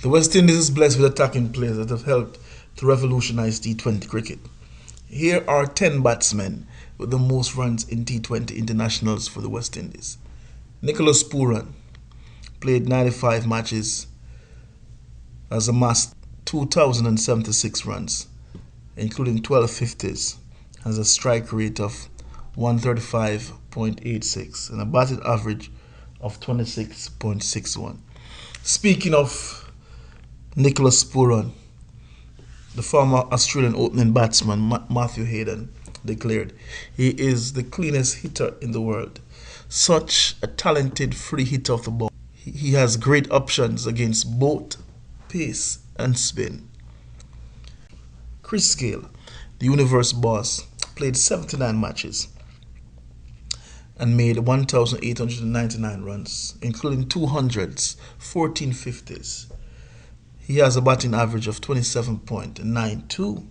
The West Indies is blessed with attacking players that have helped to revolutionize T20 cricket. Here are 10 batsmen with the most runs in T20 internationals for the West Indies. Nicholas Pooran played 95 matches, has amassed 2,076 runs, including 12 50s, has a strike rate of 135.86 and a batting average of 26.61. Speaking of Nicholas Pooran, the former Australian opening batsman Matthew Hayden declared, "He is the cleanest hitter in the world. Such a talented free hitter of the ball. He has great options against both pace and spin." Chris Gayle, the universe boss, played 79 matches and made 1,899 runs, including 200s, 14 50s. He has a batting average of 27.92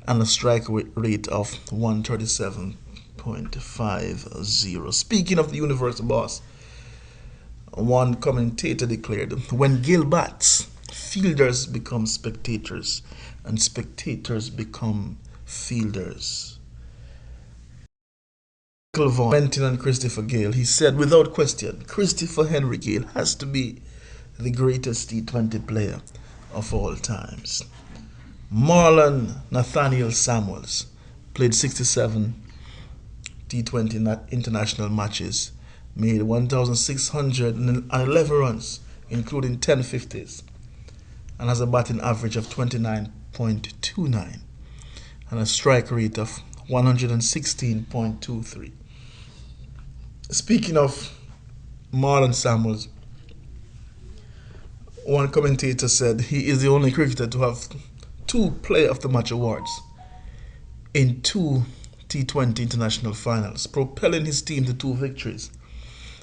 and a strike rate of 137.50. Speaking of the universe boss, one commentator declared, "When Gayle bats, fielders become spectators and spectators become fielders." Commenting on Christopher Gayle, he said, "Without question, Christopher Henry Gayle has to be the greatest T20 player of all times." Marlon Samuels played 67 T20 international matches, made 1,611 runs, including 10 50s, and has a batting average of 29.29 and a strike rate of 116.23. Speaking of Marlon Samuels, one commentator said he is the only cricketer to have 2 Player of the Match awards in 2 T20 international finals, propelling his team to 2 victories.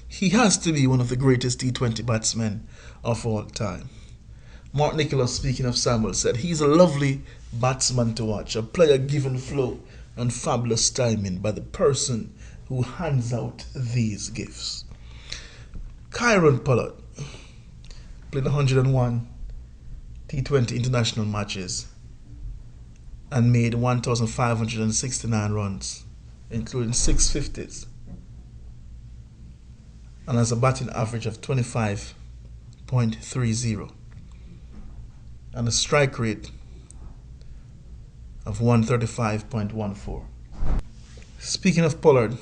He has to be one of the greatest T20 batsmen of all time. Mark Nicholas, speaking of Samuel, said, "He's a lovely batsman to watch, a player given flow and fabulous timing by the person who hands out these gifts." Kieron Pollard played 101 T20 international matches and made 1,569 runs, including 6 50s, and has a batting average of 25.30 and a strike rate of 135.14. Speaking of Pollard,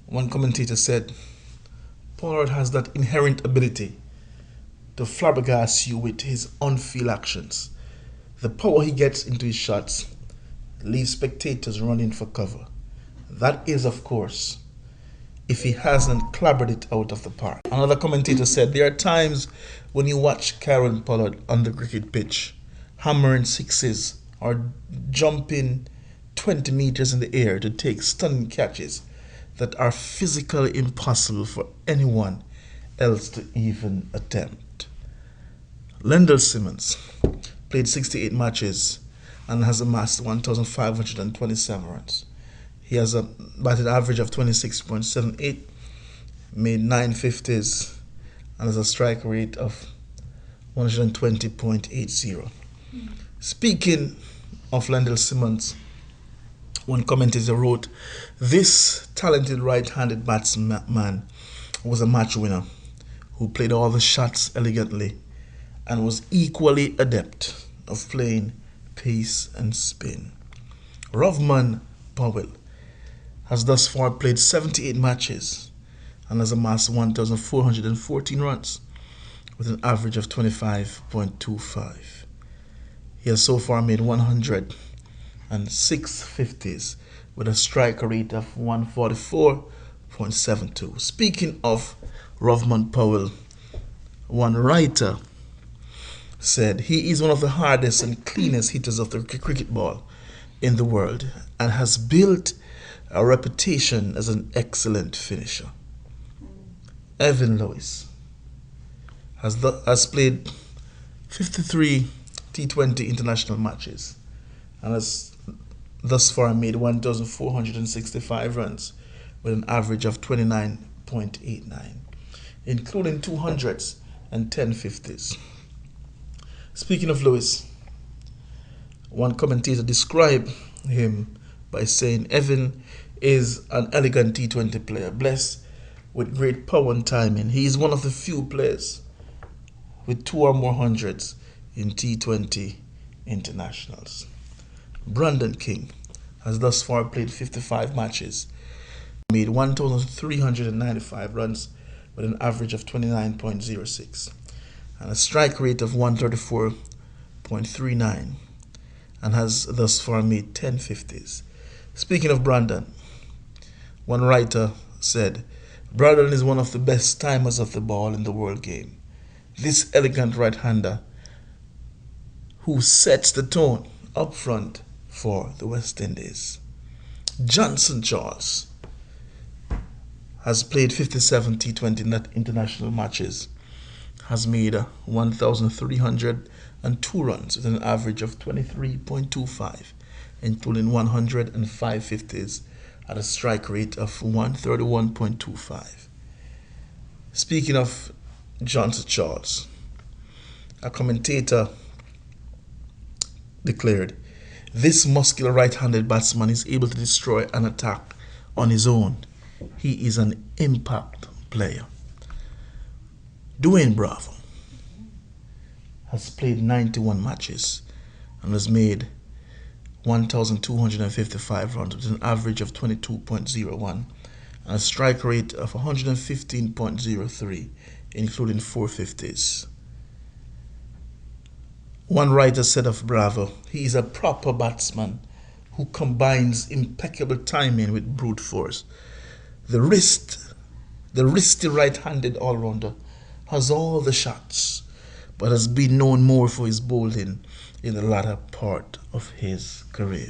one commentator said, "Pollard has that inherent ability to flabbergast you with his on-field actions. The power he gets into his shots leaves spectators running for cover. That is, of course, if he hasn't clobbered it out of the park." Another commentator said, "There are times when you watch Kieron Pollard on the cricket pitch, hammering sixes or jumping 20 meters in the air to take stunning catches that are physically impossible for anyone else to even attempt." Lendl Simmons played 68 matches and has amassed 1,527 runs. He has a batting average of 26.78, made 9 50s, and has a strike rate of 120.80. Speaking of Lendl Simmons, one commentator wrote, "This talented right-handed batsman was a match winner who played all the shots elegantly and was equally adept of playing pace and spin." rman Powell has thus far played 78 matches and has amassed 1,414 runs with an average of 25.25. He has so far made 106 50s with a strike rate of 144.72. Speaking of rman Powell, one writer said, "He is one of the hardest and cleanest hitters of the cricket ball in the world and has built a reputation as an excellent finisher." Evan Lewis has played 53 T20 international matches and has thus far made 1,465 runs with an average of 29.89, including 200s and 10 50s. Speaking of Lewis, one commentator described him by saying Evan is an elegant T20 player, blessed with great power and timing. He is one of the few players with 2 or more hundreds in T20 Internationals. Brandon King has thus far played 55 matches, made 1,395 runs with an average of 29.06 and a strike rate of 134.39, and has thus far made 10 50s. Speaking of Brandon, one writer said, Brandon is one of the best timers of the ball in the world game. This elegant right-hander who sets the tone up front for the West Indies. Johnson Charles has played 57 T20 international matches, has made 1,302 runs with an average of 23.25, including 105 50s at a strike rate of 131.25. Speaking of Johnson Charles, a commentator declared, this muscular right-handed batsman is able to destroy an attack on his own. He is an impact player. Dwayne Bravo has played 91 matches and has made 1,255 runs with an average of 22.01 and a strike rate of 115.03, including 450s. One writer said of Bravo, he is a proper batsman who combines impeccable timing with brute force. The wristy right-handed all-rounder has all the shots, but has been known more for his bowling in the latter part of his career.